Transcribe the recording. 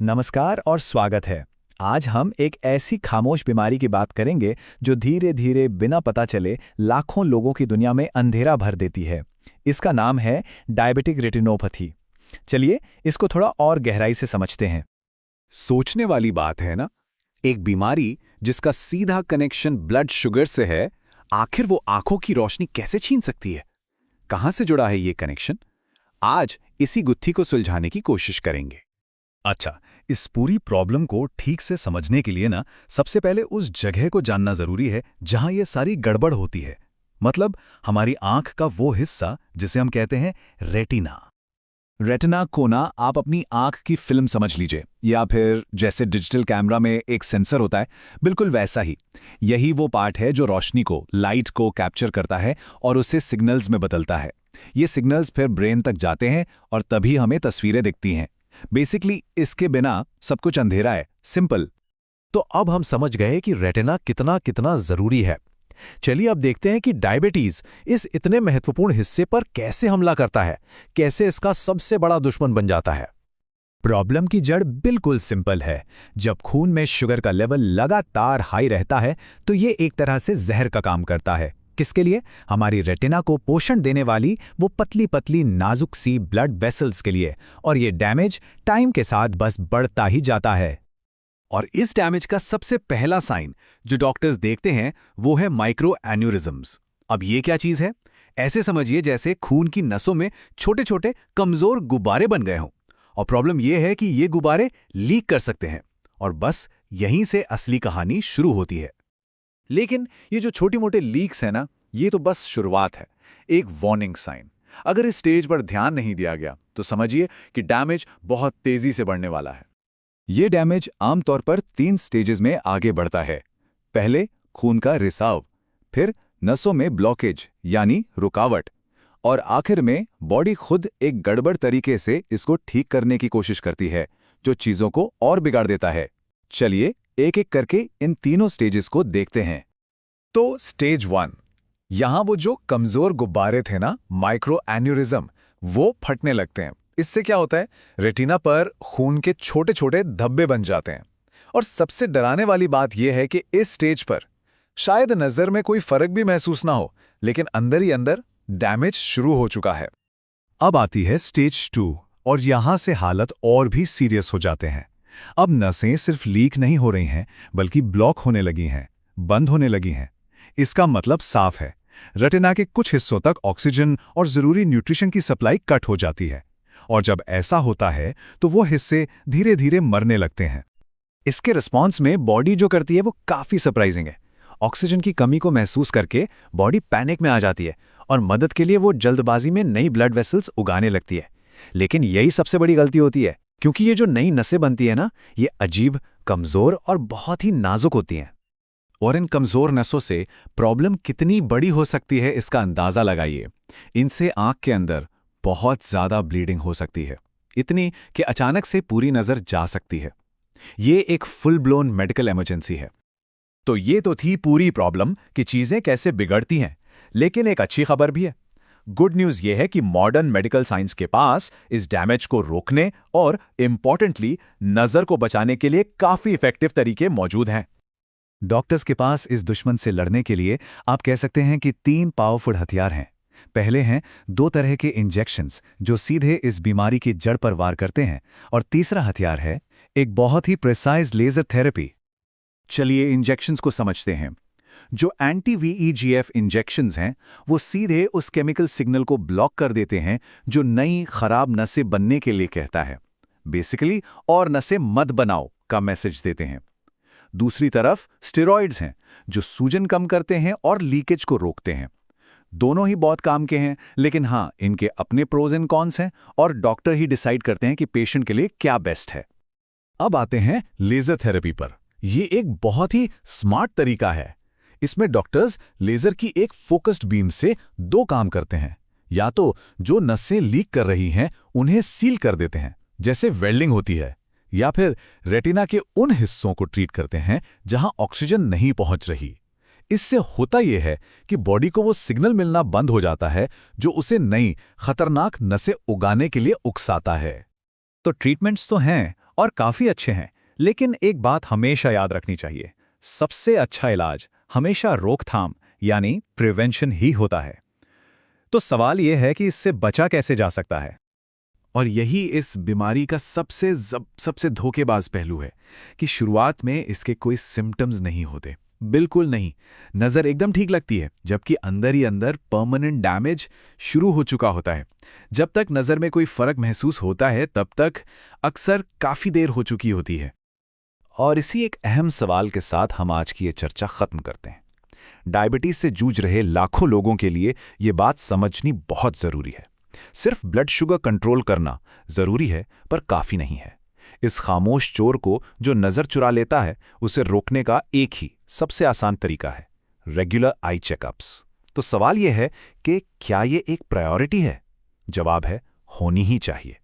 नमस्कार और स्वागत है। आज हम एक ऐसी खामोश बीमारी की बात करेंगे जो धीरे धीरे बिना पता चले लाखों लोगों की दुनिया में अंधेरा भर देती है। इसका नाम है डायबिटिक रेटिनोपैथी। चलिए इसको थोड़ा और गहराई से समझते हैं। सोचने वाली बात है ना। एक बीमारी जिसका सीधा कनेक्शन ब्लड शुगर से है, आखिर वो आंखों की रोशनी कैसे छीन सकती है? कहां से जुड़ा है ये कनेक्शन? आज इसी गुत्थी को सुलझाने की कोशिश करेंगे। अच्छा, इस पूरी प्रॉब्लम को ठीक से समझने के लिए ना सबसे पहले उस जगह को जानना जरूरी है जहां ये सारी गड़बड़ होती है। मतलब हमारी आंख का वो हिस्सा जिसे हम कहते हैं रेटिना। रेटिना को ना आप अपनी आंख की फिल्म समझ लीजिए, या फिर जैसे डिजिटल कैमरा में एक सेंसर होता है, बिल्कुल वैसा ही। यही वो पार्ट है जो रोशनी को, लाइट को कैप्चर करता है और उसे सिग्नल्स में बदलता है। ये सिग्नल्स फिर ब्रेन तक जाते हैं और तभी हमें तस्वीरें दिखती हैं। बेसिकली इसके बिना सब कुछ अंधेरा है, सिंपल। तो अब हम समझ गए कि रेटिना कितना कितना जरूरी है। चलिए अब देखते हैं कि डायबिटीज इस इतने महत्वपूर्ण हिस्से पर कैसे हमला करता है, कैसे इसका सबसे बड़ा दुश्मन बन जाता है। प्रॉब्लम की जड़ बिल्कुल सिंपल है। जब खून में शुगर का लेवल लगातार हाई रहता है तो ये एक तरह से जहर का काम करता है। किसके लिए? हमारी रेटिना को पोषण देने वाली वो पतली पतली नाजुक सी ब्लड वेसल्स के लिए। और ये डैमेज टाइम के साथ बस बढ़ता ही जाता है। और इस डैमेज का सबसे पहला साइन जो डॉक्टर्स देखते हैं वो है माइक्रो एन्यूरिज्म्स। अब ये क्या चीज है? ऐसे समझिए जैसे खून की नसों में छोटे छोटे कमजोर गुब्बारे बन गए हों। और प्रॉब्लम यह है कि ये गुब्बारे लीक कर सकते हैं और बस यहीं से असली कहानी शुरू होती है। लेकिन ये जो छोटी मोटे लीक्स है ना, ये तो बस शुरुआत है, एक वार्निंग साइन। अगर इस स्टेज पर ध्यान नहीं दिया गया तो समझिए कि डैमेज बहुत तेजी से बढ़ने वाला है। ये डैमेज आमतौर पर 3 स्टेजेस में आगे बढ़ता है। पहले खून का रिसाव, फिर नसों में ब्लॉकेज यानी रुकावट, और आखिर में बॉडी खुद एक गड़बड़ तरीके से इसको ठीक करने की कोशिश करती है, जो चीजों को और बिगाड़ देता है। चलिए एक एक करके इन तीनों स्टेजेस को देखते हैं। तो स्टेज 1, यहां वो जो कमजोर गुब्बारे थे ना, माइक्रो एन्यूरिज्म, वो फटने लगते हैं। इससे क्या होता है? रेटिना पर खून के छोटे छोटे धब्बे बन जाते हैं। और सबसे डराने वाली बात यह है कि इस स्टेज पर शायद नजर में कोई फर्क भी महसूस ना हो, लेकिन अंदर ही अंदर डैमेज शुरू हो चुका है। अब आती है स्टेज 2 और यहां से हालत और भी सीरियस हो जाते हैं। अब नसें सिर्फ लीक नहीं हो रही हैं, बल्कि ब्लॉक होने लगी हैं, बंद होने लगी हैं। इसका मतलब साफ है, रेटिना के कुछ हिस्सों तक ऑक्सीजन और जरूरी न्यूट्रिशन की सप्लाई कट हो जाती है। और जब ऐसा होता है तो वो हिस्से धीरे धीरे मरने लगते हैं। इसके रिस्पॉन्स में बॉडी जो करती है वो काफी सरप्राइजिंग है। ऑक्सीजन की कमी को महसूस करके बॉडी पैनिक में आ जाती है और मदद के लिए वो जल्दबाजी में नई ब्लड वेसल्स उगाने लगती है। लेकिन यही सबसे बड़ी गलती होती है, क्योंकि ये जो नई नसें बनती है ना, ये अजीब, कमजोर और बहुत ही नाजुक होती हैं। और इन कमजोर नसों से प्रॉब्लम कितनी बड़ी हो सकती है इसका अंदाजा लगाइए। इनसे आंख के अंदर बहुत ज्यादा ब्लीडिंग हो सकती है, इतनी कि अचानक से पूरी नजर जा सकती है। ये एक फुल ब्लोन मेडिकल इमरजेंसी है। तो ये तो थी पूरी प्रॉब्लम कि चीजें कैसे बिगड़ती हैं। लेकिन एक अच्छी खबर भी है। गुड न्यूज ये है कि मॉडर्न मेडिकल साइंस के पास इस डैमेज को रोकने और इंपॉर्टेंटली नजर को बचाने के लिए काफी इफेक्टिव तरीके मौजूद हैं। डॉक्टर्स के पास इस दुश्मन से लड़ने के लिए आप कह सकते हैं कि 3 पावरफुल हथियार हैं। पहले हैं 2 तरह के इंजेक्शंस जो सीधे इस बीमारी की जड़ पर वार करते हैं, और तीसरा हथियार है एक बहुत ही प्रिसाइज लेजर थेरेपी। चलिए इंजेक्शंस को समझते हैं। जो एंटी वीईजीएफ इंजेक्शंस हैं वो सीधे उस केमिकल सिग्नल को ब्लॉक कर देते हैं जो नई खराब नसें बनने के लिए कहता है। बेसिकली और नसें मत बनाओ का मैसेज देते हैं। दूसरी तरफ स्टेरॉइड्स हैं जो सूजन कम करते हैं और लीकेज को रोकते हैं। दोनों ही बहुत काम के हैं, लेकिन हाँ, इनके अपने प्रोज एंड कॉन्स हैं और डॉक्टर ही डिसाइड करते हैं कि पेशेंट के लिए क्या बेस्ट है। अब आते हैं लेजर थेरेपी पर। ये एक बहुत ही स्मार्ट तरीका है। इसमें डॉक्टर्स लेजर की एक फोकस्ड बीम से 2 काम करते हैं। या तो जो नसें लीक कर रही हैं उन्हें सील कर देते हैं, जैसे वेल्डिंग होती है, या फिर रेटिना के उन हिस्सों को ट्रीट करते हैं जहां ऑक्सीजन नहीं पहुंच रही। इससे होता यह है कि बॉडी को वो सिग्नल मिलना बंद हो जाता है जो उसे नई खतरनाक नसें उगाने के लिए उकसाता है। तो ट्रीटमेंट्स तो हैं और काफ़ी अच्छे हैं, लेकिन एक बात हमेशा याद रखनी चाहिए, सबसे अच्छा इलाज हमेशा रोकथाम यानी प्रिवेंशन ही होता है। तो सवाल यह है कि इससे बचा कैसे जा सकता है? और यही इस बीमारी का सबसे धोखेबाज पहलू है कि शुरुआत में इसके कोई सिम्टम्स नहीं होते, बिल्कुल नहीं। नज़र एकदम ठीक लगती है, जबकि अंदर ही अंदर परमानेंट डैमेज शुरू हो चुका होता है। जब तक नज़र में कोई फर्क महसूस होता है, तब तक अक्सर काफ़ी देर हो चुकी होती है। और इसी एक अहम सवाल के साथ हम आज की ये चर्चा खत्म करते हैं। डायबिटीज से जूझ रहे लाखों लोगों के लिए ये बात समझनी बहुत जरूरी है। सिर्फ ब्लड शुगर कंट्रोल करना जरूरी है, पर काफी नहीं है। इस खामोश चोर को जो नजर चुरा लेता है, उसे रोकने का एक ही सबसे आसान तरीका है, रेगुलर आई चेकअप्स। तो सवाल यह है कि क्या ये एक प्रायोरिटी है? जवाब है, होनी ही चाहिए।